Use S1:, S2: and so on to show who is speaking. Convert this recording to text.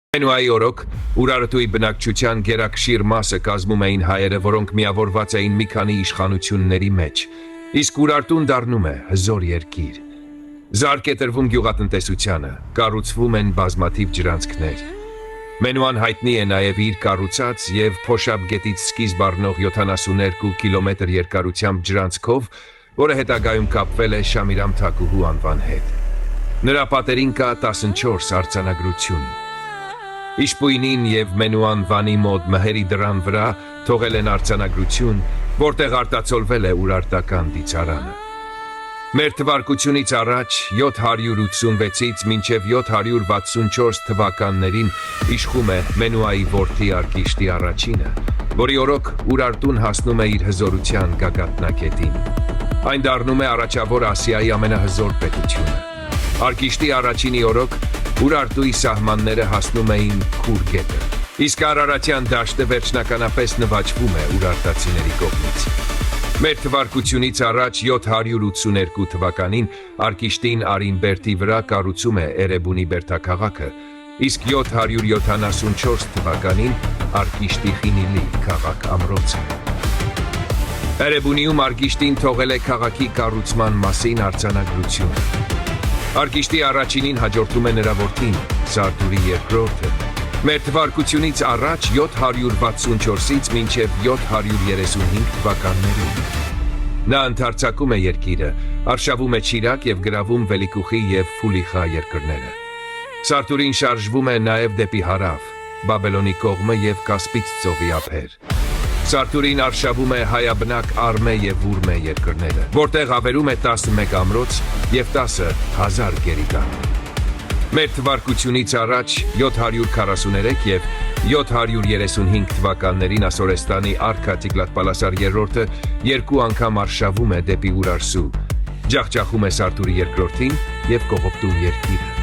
S1: Մենուայի օրոք Ուրարտուի բնակչության գերակշիռ մասը կազմում էին հայերը, որոնք միավորված էին մի քանի իշխանությունների մեջ, իսկ Ուրարտուն դառնում է հզոր երկիր։ Զարկ է տրվում գյուղատնտեսությանը, կառուցվում են բազմաթիվ ջրանցքներ։ Մենուան հայտնի է նաև իր կառուցած և Փոշապ գետից սկիզբ առնող 72 կիլոմետր երկարությամբ ջրանցքով, որը հետագայում կապվել է Շամիրամ Թակուհու անվան հետ։ Նրա պատերին կա 14 արձանագրություն։ Իշպույնին և Մենուան Վանի մոտ Մհերի դռան վրա թողել են արձանագրություն, որտեղ արտացոլվել է ուրարտական դիցարանը։ Մեր թվարկությունից առաջ 786-ից մինչև 764 թվականներին իշխում է Մենուայի որդի Արկիշտի առաջինը, որի օրոք Ուրարտուն հասնում է իր հզորության գագաթնակետին։ Այն դառնում է առաջավոր Ասիայի ամենահզոր պետությունը։ Արկիշտի առաջինի օրոք Ուրարտուի սահմանները հասնում էին Քուր գետը, իսկ Արարատյան դաշտը վերջնականապես նվաճվում է ուրարտացիների կողմից։ Մեր թվարկությունից առաջ 782 թվականին Արկիշտին Արինբերդի վրա կառուցում է Էրեբունի բերդաքաղաքը, իսկ 774 թվականին Արկիշտի Խինիլի քաղաք ամրոցը։ Էրեբունիում Արկիշտին թողել է քաղաքի կառուցման մասին արձանագրություն։ Արկիշտի առաջինին հաջորդում է նրա որդին, Սարտուրի երկրորդը։ Մեր թվարկությունից առաջ 764-ից մինչև 735 թվականներին։ Նա ընդարձակում է երկիրը, արշավում է Չիրակ և գրավում Վելիքուխի և Ֆուլիխա երկրները։ Սարտուրին շարժվում է նաև դեպի հարավ, Բաբելոնի կողմը և Կասպից ծովի ափեր։ Սարտուրին արշավում է հայաբնակ Արմե և Ուրմե երկրները, որտեղ ավերում է 11 ամրոց և 10,000 գերիգան։ Մեր թվարկությունից առաջ 743 և 735 թվականներին Ասորեստանի արքա Տիգլաթ-Պալասար III երկու անգամ արշավում է դեպի Ուրարսու, ջախջախում է Սարտուրի երկրորդին և կողոպտում երկիրը։